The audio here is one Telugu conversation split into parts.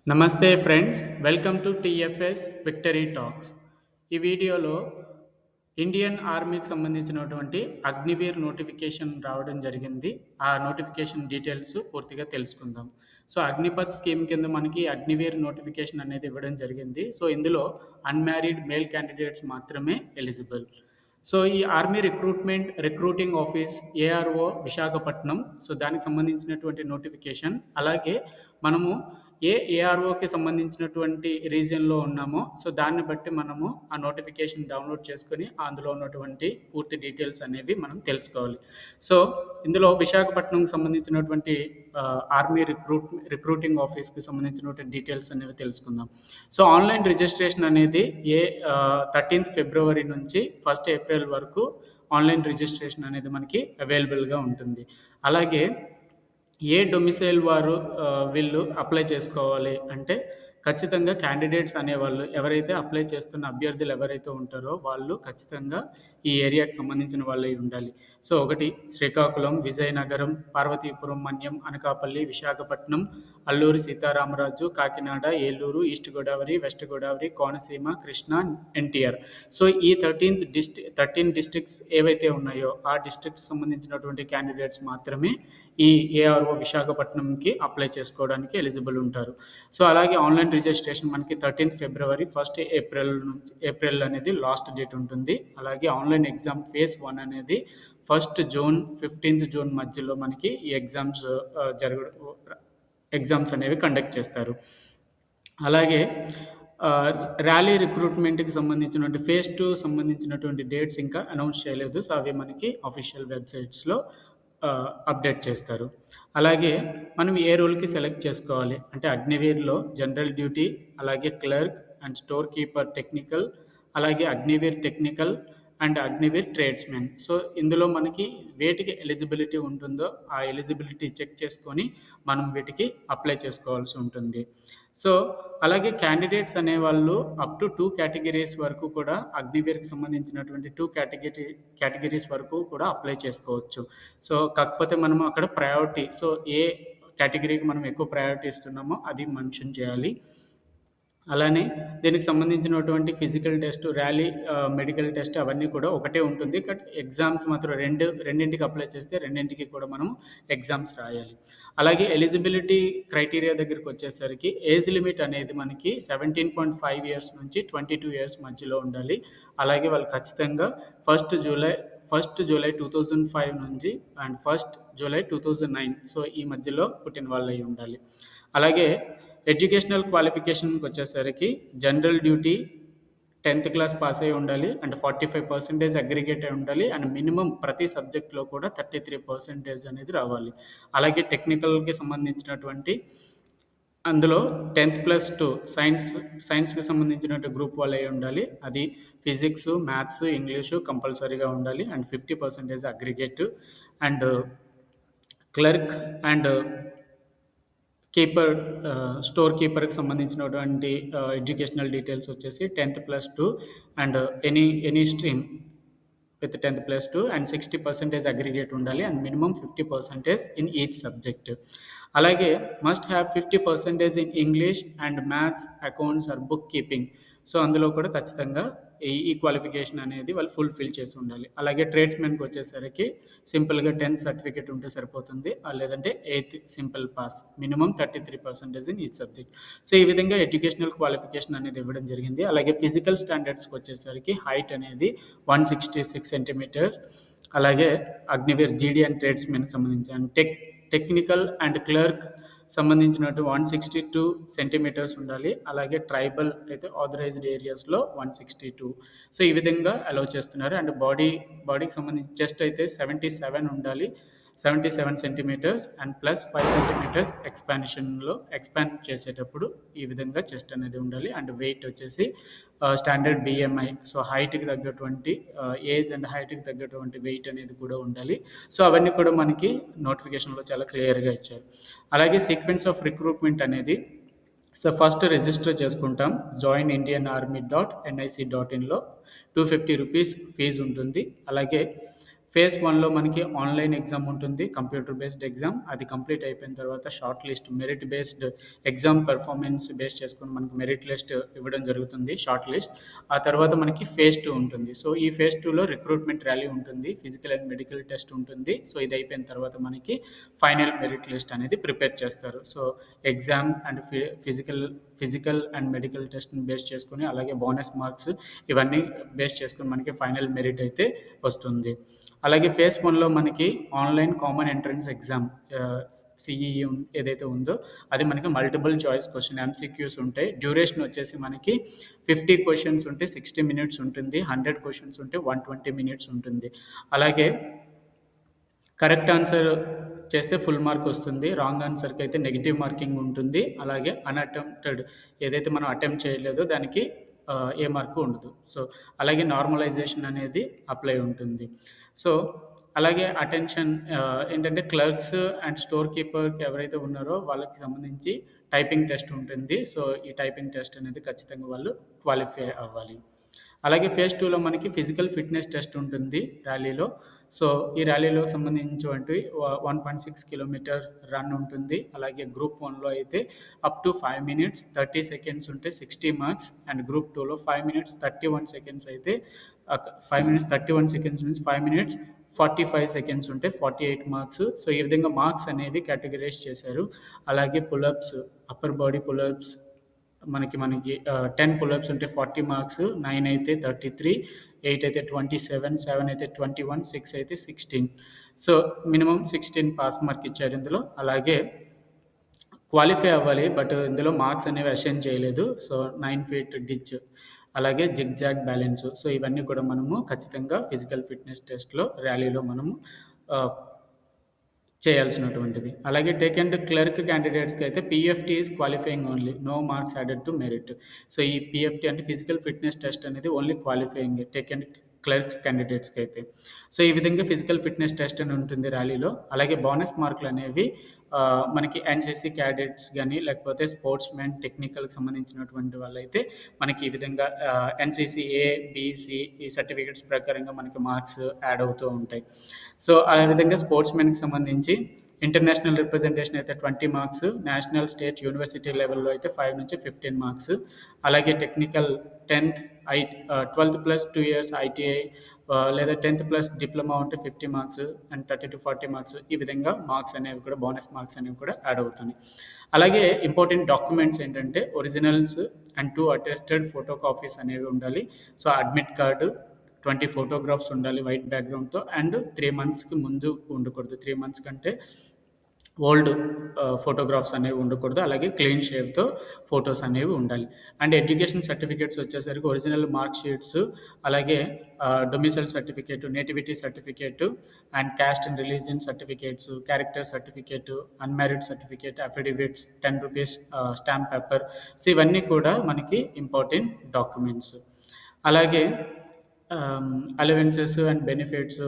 నమస్తే friends, welcome to TFS victory talks. ఈ వీడియోలో ఇండియన్ ఆర్మీకి సంబంధించినటువంటి అగ్నివీర్ నోటిఫికేషన్ రావడం జరిగింది. ఆ నోటిఫికేషన్ డీటెయిల్స్ పూర్తిగా తెలుసుకుందాం. సో అగ్నిపథ్ స్కీమ్ కింద మనకి అగ్నివీర్ నోటిఫికేషన్ అనేది ఇవ్వడం జరిగింది. సో ఇందులో అన్మ్యారీడ్ మేల్ క్యాండిడేట్స్ మాత్రమే ఎలిజిబుల్. సో ఈ army recruiting office ARO Visakhapatnam. So దానికి సంబంధించినటువంటి నోటిఫికేషన్. అలాగే మనము ఏఆర్ఓకి సంబంధించినటువంటి రీజియన్లో ఉన్నామో సో దాన్ని బట్టి మనము ఆ నోటిఫికేషన్ డౌన్లోడ్ చేసుకొని అందులో ఉన్నటువంటి పూర్తి డీటెయిల్స్ అనేవి మనం తెలుసుకోవాలి. సో ఇందులో విశాఖపట్నంకి సంబంధించినటువంటి ఆర్మీ రిక్రూటింగ్ ఆఫీస్కి సంబంధించినటువంటి డీటెయిల్స్ అనేవి తెలుసుకుందాం. సో ఆన్లైన్ రిజిస్ట్రేషన్ అనేది 13th ఫిబ్రవరి నుంచి 1st ఏప్రిల్ వరకు ఆన్లైన్ రిజిస్ట్రేషన్ అనేది మనకి అవైలబుల్గా ఉంటుంది. అలాగే ఏ డొమిసైల్ వారు వీళ్ళు అప్లై చేసుకోవాలి అంటే ఖచ్చితంగా క్యాండిడేట్స్ అనేవాళ్ళు ఎవరైతే అప్లై చేస్తున్న అభ్యర్థులు ఎవరైతే ఉంటారో వాళ్ళు ఖచ్చితంగా ఈ ఏరియాకి సంబంధించిన వాళ్ళై ఉండాలి. సో ఒకటి Srikakulam, Vizianagaram, Parvathipuram, Manyam, Anakapalli, Visakhapatnam, Alluri Sitaramaraju, Kakinada, Eluru, East Godavari, West Godavari, Konaseema, Krishna, NTR. So ఈ 13 డిస్ట్రిక్ట్స్ ఏవైతే ఉన్నాయో ఆ డిస్ట్రిక్ట్ సంబంధించినటువంటి క్యాండిడేట్స్ మాత్రమే ఈ ఏఆర్ఓ విశాఖపట్నంకి అప్లై చేసుకోవడానికి ఎలిజిబుల్ ఉంటారు. సో అలాగే ఆన్లైన్ రిజిస్ట్రేషన్ మనకి 13th ఫిబ్రవరి, 1st ఏప్రిల్ అనేది లాస్ట్ డేట్ ఉంటుంది. అలాగే ఆన్లైన్ ఎగ్జామ్ ఫేజ్ 1 అనేది 1st జూన్ 15th జూన్ మధ్యలో మనకి ఈ ఎగ్జామ్స్ అనేవి కండక్ట్ చేస్తారు. అలాగే ర్యాలీ రిక్రూట్మెంట్కి సంబంధించినటువంటి ఫేజ్ 2 సంబంధించినటువంటి డేట్స్ ఇంకా అనౌన్స్ చేయలేదు. సో అవి మనకి అఫీషియల్ వెబ్సైట్స్లో అప్డేట్ చేస్తారు. అలాగే మనం ఏ రోల్కి సెలెక్ట్ చేసుకోవాలి అంటే అగ్నివీర్లో జనరల్ డ్యూటీ, అలాగే clerk and store keeper technical, అలాగే Agniveer technical and Agniveer tradesmen. So ఇందులో మనకి వేటికి ఎలిజిబిలిటీ ఉంటుందో ఆ ఎలిజిబిలిటీ చెక్ చేసుకొని మనం వీటికి అప్లై చేసుకోవాల్సి ఉంటుంది. సో అలాగే క్యాండిడేట్స్ అనేవాళ్ళు అప్ టు 2 కేటగిరీస్ వరకు కూడా అగ్నివీర్కి సంబంధించినటువంటి 2 కేటగిరీస్ వరకు కూడా అప్లై చేసుకోవచ్చు. సో కాకపోతే మనం అక్కడ ప్రయారిటీ సో ఏ కేటగిరీకి మనం ఎక్కువ ప్రయారిటీ ఇస్తున్నామో అది మెన్షన్ చేయాలి. అలానే దీనికి సంబంధించినటువంటి physical test, rally medical test అవన్నీ కూడా ఒకటే ఉంటుంది. బట్ ఎగ్జామ్స్ మాత్రం రెండింటికి అప్లై చేస్తే రెండింటికి కూడా మనం ఎగ్జామ్స్ రాయాలి. అలాగే ఎలిజిబిలిటీ క్రైటీరియా దగ్గరికి వచ్చేసరికి ఏజ్ లిమిట్ అనేది మనకి 17.5 ఇయర్స్ నుంచి 22 ఇయర్స్ మధ్యలో ఉండాలి. అలాగే వాళ్ళు ఖచ్చితంగా 1st జూలై 2005 నుంచి అండ్ 1st జూలై 2009 సో ఈ మధ్యలో పుట్టిన వాళ్ళు అయి ఉండాలి. అలాగే ఎడ్యుకేషనల్ క్వాలిఫికేషన్కి వచ్చేసరికి general duty 10th class pass అయి ఉండాలి అండ్ 45% అగ్రిగేట్ అయి ఉండాలి అండ్ మినిమం ప్రతి సబ్జెక్ట్లో కూడా 33% అనేది రావాలి. అలాగే టెక్నికల్కి సంబంధించినటువంటి అందులో 10+2 సైన్స్కి సంబంధించినటువంటి గ్రూప్ వాళ్ళు అయి ఉండాలి. అది ఫిజిక్స్, మ్యాథ్స్, ఇంగ్లీషు కంపల్సరీగా ఉండాలి and 50% aggregate. And clerk and store కీపర్కి సంబంధించినటువంటి ఎడ్యుకేషనల్ డీటెయిల్స్ వచ్చేసి 10+2 and any stream with 10+2 and 60% aggregate ఉండాలి and minimum 50% in each subject. అలాగే must have 50% in English and maths, accounts or book keeping. So అందులో కూడా ఖచ్చితంగా ఈ క్వాలిఫికేషన్ అనేది వాళ్ళు ఫుల్ఫిల్ చేసి ఉండాలి. అలాగే ట్రేడ్స్మెన్కి వచ్చేసరికి సింపుల్గా 10th సర్టిఫికేట్ ఉంటే సరిపోతుంది, లేదంటే 8th simple pass, minimum 33% in each subject. So ఈ విధంగా ఎడ్యుకేషనల్ క్వాలిఫికేషన్ అనేది ఇవ్వడం జరిగింది. అలాగే ఫిజికల్ స్టాండర్డ్స్కి వచ్చేసరికి హైట్ అనేది 166 సెంటీమీటర్స్. అలాగే అగ్నివీర్ జీడీ అండ్ ట్రేడ్స్మెన్కి సంబంధించి టెక్నికల్ అండ్ క్లర్క్ సంబంధించినట్టు 162 సెంటీమీటర్స్ ఉండాలి. అలాగే ట్రైబల్ అయితే ఆథరైజ్డ్ ఏరియాస్లో 162. సో ఈ విధంగా అలౌ చేస్తున్నారు. అండ్ బాడీకి సంబంధించి చెస్ట్ అయితే 77 ఉండాలి, 77 సెంటీమీటర్స్ అండ్ +5 సెంటీమీటర్స్ ఎక్స్పాండ్ చేసేటప్పుడు ఈ విధంగా చెస్ట్ అనేది ఉండాలి. అండ్ వెయిట్ వచ్చేసి స్టాండర్డ్ బిఎంఐ సో హైట్కి తగ్గటువంటి ఏజ్ అండ్ హైట్కి తగ్గటువంటి వెయిట్ అనేది కూడా ఉండాలి. సో అవన్నీ కూడా మనకి నోటిఫికేషన్లో చాలా క్లియర్గా ఇచ్చారు. అలాగే సీక్వెన్స్ ఆఫ్ రిక్రూట్మెంట్ అనేది సో ఫస్ట్ రిజిస్టర్ చేసుకుంటాం joinindianarmy.nic.inలో 250 రూపీస్ ఫీజు ఉంటుంది. అలాగే ఫేజ్ 1లో మనకి ఆన్‌లైన్ ఎగ్జామ్ ఉంటుంది. Computer based exam. అది కంప్లీట్ అయిపోయిన తర్వాత short list merit based exam performance base చేసుకొని మనకు మెరిట్ లిస్ట్ ఇవ్వడం జరుగుతుంది షార్ట్ లిస్ట్. ఆ తర్వాత మనకి ఫేజ్ 2 ఉంటుంది. సో, ఈ ఫేజ్ 2లో రిక్రూట్మెంట్ ర్యాలీ ఉంటుంది. ఫిజికల్ అండ్ మెడికల్ టెస్ట్ ఉంటుంది. సో, ఇది అయిపోయిన తర్వాత మనకి ఫైనల్ మెరిట్ లిస్ట్ అనేది ప్రిపేర్ చేస్తారు. So, exam and physical and medical టెస్ట్‌ని బేస్ చేసుకొని అలాగే బోనస్ మార్క్స్ ఇవన్నీ బేస్ చేసుకొని మనకి ఫైనల్ మెరిట్ అయితే వస్తుంది. అలాగే ఫేజ్ 1లో మనకి ఆన్‌లైన్ కామన్ ఎంట్రన్స్ ఎగ్జామ్ సీఈఈ ఏదైతే ఉందో అది మనకి మల్టిపుల్ చాయిస్ క్వెషన్ ఎంసీక్యూస్ ఉంటాయి. డ్యూరేషన్ వచ్చేసి మనకి 50 క్వెషన్స్ ఉంటే 60 మినిట్స్ ఉంటుంది. 100 క్వెషన్స్ ఉంటే 120 మినిట్స్ ఉంటుంది. అలాగే కరెక్ట్ ఆన్సర్ చేస్తే ఫుల్ మార్క్ వస్తుంది. రాంగ్ ఆన్సర్‌కి అయితే నెగెటివ్ మార్కింగ్ ఉంటుంది. అలాగే అన్‌అటెంప్టెడ్ ఏదైతే మనం అటెంప్ట్ చేయలేదో దానికి ఏ మార్కు ఉండదు. సో, అలాగే నార్మలైజేషన్ అనేది అప్లై ఉంటుంది. సో, అలాగే అటెన్షన్ ఏంటంటే క్లర్క్స్ అండ్ స్టోర్ కీపర్‌కి ఎవరైతే ఉన్నారో వాళ్ళకి సంబంధించి టైపింగ్ టెస్ట్ ఉంటుంది. సో, ఈ టైపింగ్ టెస్ట్ అనేది ఖచ్చితంగా వాళ్ళు క్వాలిఫై అవ్వాలి. అలాగే ఫేజ్ 2లో మనకి ఫిజికల్ ఫిట్‌నెస్ టెస్ట్ ఉంటుంది ర్యాలీలో. సో, ఈ ర్యాలీలో సంబంధించినటువంటివి 1.6 కిలోమీటర్ రన్ ఉంటుంది. అలాగే గ్రూప్ 1లో అయితే అప్ టు 5 మినిట్స్ 30 సెకండ్స్ ఉంటే 60 మార్క్స్ అండ్ గ్రూప్ 2లో 5 మినిట్స్ 31 సెకండ్స్ అయితే 5 మినిట్స్ 31 సెకండ్స్ నుంచి 5 మినిట్స్ 45 సెకండ్స్ ఉంటే 48 మార్క్స్. సో, ఈ విధంగా మార్క్స్ అనేవి కేటగరైజ్ చేశారు. అలాగే పులప్స్, అప్పర్ బాడీ పులప్స్ మనకి 10 పులప్స్ ఉంటే 40 మార్క్స్, 9 అయితే 33, 8 అయితే 27, 7 అయితే 21, 6 అయితే 16. సో, మినిమమ్ 16 పాస్ మార్క్ ఇచ్చారు ఇందులో. అలాగే క్వాలిఫై అవ్వాలి. బట్ ఇందులో మార్క్స్ అనేవి అసైన్ చేయలేదు. సో, 9 ఫీట్ డిచ్ అలాగే జిగ్‌జాగ్ బ్యాలెన్స్. సో, ఇవన్నీ కూడా మనము ఖచ్చితంగా ఫిజికల్ ఫిట్‌నెస్ టెస్ట్‌లో ర్యాలీలో మనము ఆహ్, చేయాల్సినటువంటిది. అలాగే టెక్ అండ్ క్లర్క్ క్యాండిడేట్స్‌కి అయితే PFT is qualifying only. No marks added to merit. So, ఈ పీఎఫ్టీ అంటే ఫిజికల్ ఫిట్‌నెస్ టెస్ట్ అనేది ఓన్లీ క్వాలిఫైయింగే టెక్ అండ్ క్లర్క్ క్యాండిడేట్స్‌కి అయితే. సో, ఈ విధంగా ఫిజికల్ ఫిట్‌నెస్ టెస్ట్ అని ఉంటుంది ర్యాలీలో. అలాగే బోనస్ మార్కులు అనేవి మనకి ఎన్‌సీసీ క్యాడెట్స్ గాని, లేకపోతే స్పోర్ట్స్ మెన్ టెక్నికల్‌కి సంబంధించినటువంటి వాళ్ళైతే మనకి ఈ విధంగా ఎన్‌సీసీ ఏ, బి, సి ఈ సర్టిఫికేట్స్ ప్రకారంగా మనకి మార్క్స్ యాడ్ అవుతూ ఉంటాయి. సో, ఆ విధంగా స్పోర్ట్స్ మెన్‌కి సంబంధించి ఇంటర్నేషనల్ రిప్రజెంటేషన్ అయితే 20 మార్క్స్, నేషనల్, స్టేట్, యూనివర్సిటీ లెవెల్‌లో అయితే 5-15 మార్క్స్. అలాగే టెక్నికల్ 10థ్ 12థ్ ప్లస్ 2 ఇయర్స్ ఐటీఐ లేదా 10థ్ ప్లస్ డిప్లొమా ఉంటే 50 మార్క్స్ అండ్ 30-40 మార్క్స్ ఈ విధంగా మార్క్స్ అనేవి కూడా బోనస్ మార్క్స్ అనేవి కూడా యాడ్ అవుతున్నాయి. అలాగే ఇంపార్టెంట్ డాక్యుమెంట్స్ ఏంటంటే originals and 2 attested photo copies అనేవి ఉండాలి. సో, అడ్మిట్ కార్డు 20 ఫోటోగ్రాఫ్స్ ఉండాలి వైట్ బ్యాక్‌గ్రౌండ్‌తో అండ్ 3 మంత్స్‌కి ముందు ఉండకూడదు. 3 మంత్స్ కంటే ఓల్డ్ ఫోటోగ్రాఫ్స్ అనేవి ఉండకూడదు. అలాగే క్లీన్ షేవ్‌తో ఫోటోస్ అనేవి ఉండాలి. అండ్ ఎడ్యుకేషన్ సర్టిఫికేట్స్ వచ్చేసరికి ఒరిజినల్ మార్క్ షీట్స్, అలాగే domicile certificate, nativity certificate and caste and religion certificates, character certificate, unmarried certificate, affidavits, రూ. 10 స్టాంప్ పేపర్. సో, ఇవన్నీ కూడా మనకి ఇంపార్టెంట్ డాక్యుమెంట్స్. అలాగే అలవెన్సెస్ అండ్ బెనిఫిట్స్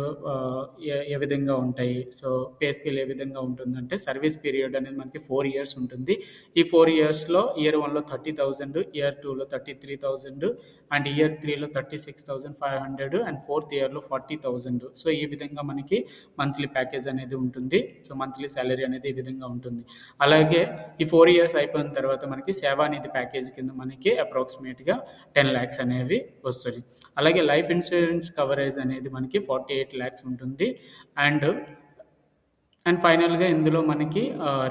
ఏ విధంగా ఉంటాయి. సో, పే స్కేల్ ఏ విధంగా ఉంటుందంటే సర్వీస్ పీరియడ్ అనేది మనకి 4 ఇయర్స్ ఉంటుంది. ఈ 4 ఇయర్స్‌లో ఇయర్ 1లో 30,000, ఇయర్ 2లో 33,000 అండ్ ఇయర్ 3లో 36,500 అండ్ ఫోర్త్ ఇయర్‌లో 40,000. సో, ఈ విధంగా మనకి మంత్లీ ప్యాకేజ్ అనేది ఉంటుంది. సో, మంత్లీ సాలరీ అనేది ఈ విధంగా ఉంటుంది. అలాగే ఈ 4 ఇయర్స్ అయిపోయిన తర్వాత మనకి సేవానిధి ప్యాకేజ్ కింద మనకి అప్రాక్సిమేట్‌గా 10 లాక్స్ అనేవి వస్తది. అలాగే లైఫ్ ఇన్సూరెన్స్ కవరేజ్ అనేది మనకి 48 లాక్స్ ఉంటుంది. అండ్ ఫైనల్‌గా ఇందులో మనకి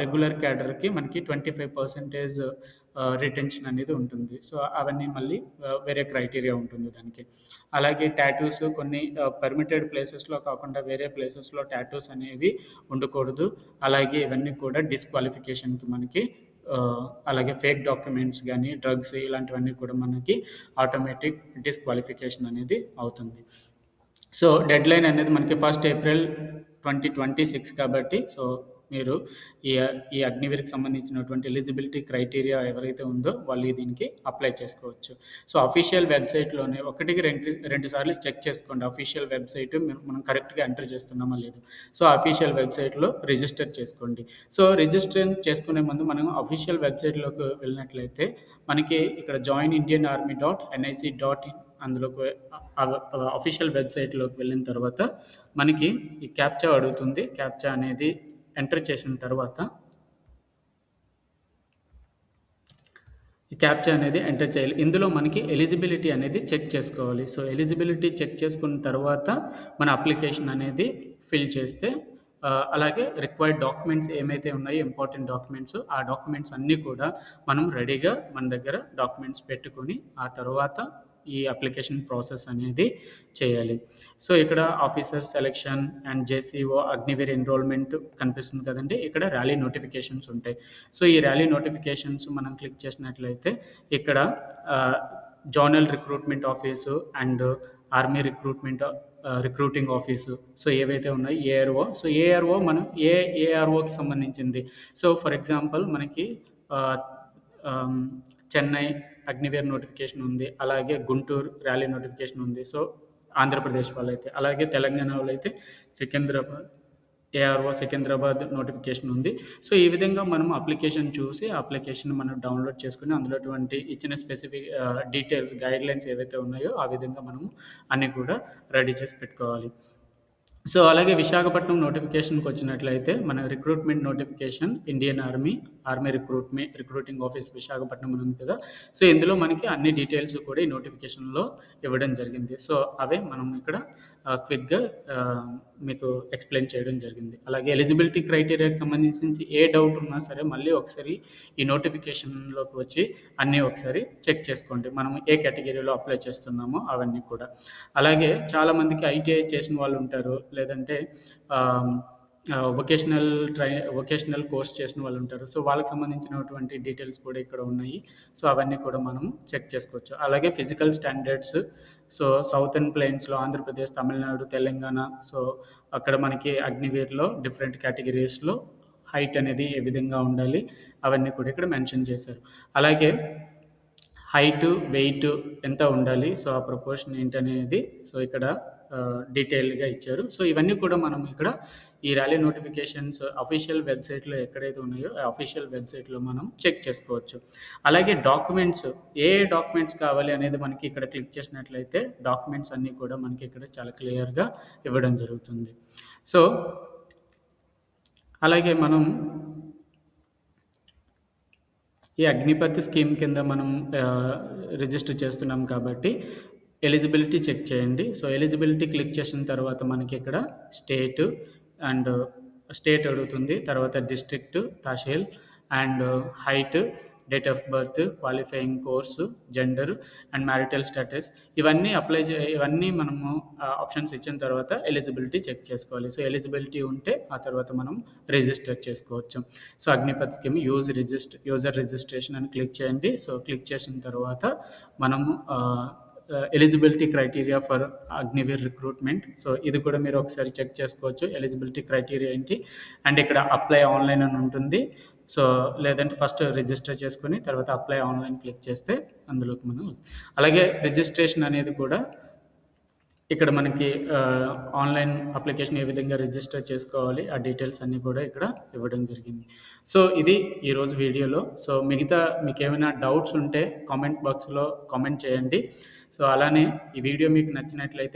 రెగ్యులర్ క్యాడర్‌కి మనకి 25% రిటెన్షన్ అనేది ఉంటుంది. సో, అవన్నీ మళ్ళీ వేరే క్రైటీరియా ఉంటుంది దానికి. అలాగే టాటూస్ కొన్ని పర్మిటెడ్ ప్లేసెస్‌లో కాకుండా వేరే ప్లేసెస్‌లో టాటూస్ అనేవి ఉండకూడదు. అలాగే ఇవన్నీ కూడా డిస్‌క్వాలిఫికేషన్‌కి మనకి అలాగే ఫేక్ డాక్యుమెంట్స్ గానీ, డ్రగ్స్ ఇలాంటివన్నీ కూడా మనకి ఆటోమేటిక్ డిస్‌క్వాలిఫికేషన్ అనేది అవుతుంది. సో, డెడ్‌లైన్ అనేది మనకి 1 ఏప్రిల్ 2026 కాబట్టి సో, మీరు ఈ అగ్నివీర్‌కి సంబంధించినటువంటి ఎలిజిబిలిటీ క్రైటీరియా ఎవరైతే ఉందో వాళ్ళు దీనికి అప్లై చేసుకోవచ్చు. సో, అఫీషియల్ వెబ్‌సైట్‌లోనే ఒకటికి 2 సార్లు చెక్ చేసుకోండి. అఫీషియల్ వెబ్‌సైట్ మనం కరెక్ట్‌గా ఎంటర్ చేస్తున్నామా లేదో. సో, అఫీషియల్ వెబ్‌సైట్‌లో రిజిస్టర్ చేసుకోండి. సో, రిజిస్టర్ చేసుకునే ముందు మనం అఫీషియల్ వెబ్‌సైట్‌లోకి వెళ్ళినట్లయితే మనకి ఇక్కడ joinindianarmy.nic.in అందులోకి అఫీషియల్ వెబ్‌సైట్‌లోకి వెళ్ళిన తర్వాత మనకి ఈ క్యాప్చా అడుగుతుంది. క్యాప్చా అనేది ఎంటర్ చేసిన తర్వాత ఈ క్యాప్చా అనేది ఎంటర్ చేయాలి. ఇందులో మనకి ఎలిజిబిలిటీ అనేది చెక్ చేసుకోవాలి. సో, ఎలిజిబిలిటీ చెక్ చేసుకున్న తర్వాత మన అప్లికేషన్ అనేది ఫిల్ చేస్తే అలాగే రిక్వైర్డ్ డాక్యుమెంట్స్ ఏమైతే ఉన్నాయో ఇంపార్టెంట్ డాక్యుమెంట్స్, ఆ డాక్యుమెంట్స్ అన్నీ కూడా మనం రెడీగా మన దగ్గర డాక్యుమెంట్స్ పెట్టుకొని, ఆ తర్వాత ఈ అప్లికేషన్ ప్రాసెస్ అనేది చేయాలి. సో, ఇక్కడ officer selection and JCO Agniveer enrolment కనిపిస్తుంది కదండీ! ఇక్కడ ర్యాలీ నోటిఫికేషన్స్ ఉంటాయి. సో, ఈ ర్యాలీ నోటిఫికేషన్స్ మనం క్లిక్ చేసినట్లయితే ఇక్కడ ah, zonal recruitment office and army recruiting office. So, ఏవైతే ఉన్నాయో ఏఆర్ఓ. సో, ఏఆర్ఓ మనం ఏఆర్ఓకి సంబంధించింది. సో, ఫర్ ఎగ్జాంపుల్ మనకి ఆహ్, ఆహ్, చెన్నై అగ్నివీర్ నోటిఫికేషన్ ఉంది. అలాగే గుంటూరు ర్యాలీ నోటిఫికేషన్ ఉంది. సో, ఆంధ్రప్రదేశ్ వాళ్ళైతే. అలాగే తెలంగాణ వాళ్ళైతే సికింద్రాబాద్ ఏఆర్ఓ సికింద్రాబాద్ నోటిఫికేషన్ ఉంది. సో, ఈ విధంగా మనం అప్లికేషన్ చూసి, ఆ అప్లికేషన్ మనం డౌన్‌లోడ్ చేసుకొని, అందులో అటువంటి ఇచ్చిన స్పెసిఫిక్ డీటెయిల్స్, గైడ్‌లైన్స్ ఏవైతే ఉన్నాయో, ఆ విధంగా మనము అన్నీ కూడా రెడీ చేసి పెట్టుకోవాలి. సో, అలాగే విశాఖపట్నం నోటిఫికేషన్‌కొచ్చినట్లయితే, మన recruitment notification Indian army recruiting office Visakhapatnam అని ఉంది కదా! సో, ఇందులో మనకి అన్ని డీటెయిల్స్ కూడా ఈ నోటిఫికేషన్‌లో ఇవ్వడం జరిగింది. సో, అవే మనం ఇక్కడ క్విక్‌గా మీకు ఎక్స్‌ప్లెయిన్ చేయడం జరిగింది. అలాగే ఎలిజిబిలిటీ క్రైటీరియాకి సంబంధించి ఏ డౌట్ ఉన్నా సరే మళ్ళీ ఒకసారి ఈ నోటిఫికేషన్‌లోకి వచ్చి అన్నీ ఒకసారి చెక్ చేసుకోండి. మనం ఏ కేటగిరీలో అప్లై చేస్తున్నామో అవన్నీ కూడా. అలాగే చాలామందికి ఐటీఐ చేసిన వాళ్ళుంటారు. లేదంటే ఆహ్, ఆహ్, వొకేషనల్ కోర్స్ చేసిన వాళ్ళుంటారు. సో, వాళ్ళకి సంబంధించినటువంటి డీటెయిల్స్ కూడా ఇక్కడ ఉన్నాయి. సో, అవన్నీ కూడా మనము చెక్ చేసుకోవచ్చు. అలాగే ఫిజికల్ స్టాండర్డ్స్. సో, సౌతర్న్ ప్లెయిన్స్‌లో ఆంధ్రప్రదేశ్, తమిళనాడు, తెలంగాణ. సో, అక్కడ మనకి అగ్నివీర్‌లో డిఫరెంట్ కేటగిరీస్‌లో హైట్ అనేది ఏ విధంగా ఉండాలి, అవన్నీ కూడా ఇక్కడ మెన్షన్ చేశారు. అలాగే హైటు, వెయిటు ఎంత ఉండాలి, సో, ఆ ప్రపోర్షన్ ఏంటనేది సో, ఇక్కడ డీటెయిల్డ్‌గా ఇచ్చారు. సో, ఇవన్నీ కూడా మనం ఇక్కడ ఈ ర్యాలీ నోటిఫికేషన్స్ అఫీషియల్ వెబ్‌సైట్‌లో ఎక్కడైతే ఉన్నాయో, ఆ అఫీషియల్ వెబ్‌సైట్‌లో మనం చెక్ చేసుకోవచ్చు. అలాగే డాక్యుమెంట్స్, ఏ డాక్యుమెంట్స్ కావాలి అనేది మనకి ఇక్కడ క్లిక్ చేసినట్లయితే డాక్యుమెంట్స్ అన్నీ కూడా మనకి ఇక్కడ చాలా క్లియర్‌గా ఇవ్వడం జరుగుతుంది. సో, అలాగే మనం ఈ అగ్నిపథ్ స్కీమ్ కింద మనం రిజిస్టర్ చేస్తున్నాం కాబట్టి ఎలిజిబిలిటీ చెక్ చేయండి. సో, ఎలిజిబిలిటీ క్లిక్ చేసిన తర్వాత మనకి ఇక్కడ స్టేట్ అండ్ స్టేట్ అడుగుతుంది. తర్వాత district, tehsil and height, date of birth, qualifying course, gender and marital status ఇవన్నీ మనము ఆప్షన్స్ ఇచ్చిన తర్వాత ఎలిజిబిలిటీ చెక్ చేసుకోవాలి. సో, ఎలిజిబిలిటీ ఉంటే ఆ తర్వాత మనం రిజిస్టర్ చేసుకోవచ్చు. So, Agnipath scheme user registration అని క్లిక్ చేయండి. సో, క్లిక్ చేసిన తర్వాత మనము eligibility criteria for Agniveer recruitment. So, ఇది కూడా మీరు ఒకసారి చెక్ చేసుకోవచ్చు. ఎలిజిబిలిటీ క్రైటీరియా ఏంటి, అండ్ ఇక్కడ అప్లై ఆన్లైన్ అని ఉంటుంది. సో, లేదంటే ఫస్ట్ రిజిస్టర్ చేసుకొని తర్వాత అప్లై ఆన్లైన్ క్లిక్ చేస్తే అందులోకి మనం అలాగే రిజిస్ట్రేషన్ అనేది కూడా ఇక్కడ మనకి ఆన్లైన్ అప్లికేషన్ ఏ విధంగా రిజిస్టర్ చేసుకోవాలి, ఆ డీటెయిల్స్ అన్నీ కూడా ఇక్కడ ఇవ్వడం జరిగింది. సో, ఇది ఈరోజు వీడియోలో. సో, మిగతా మీకేమైనా డౌట్స్ ఉంటే కామెంట్ బాక్స్‌లో కామెంట్ చేయండి. సో, అలానే ఈ వీడియో మీకు నచ్చినట్లయితే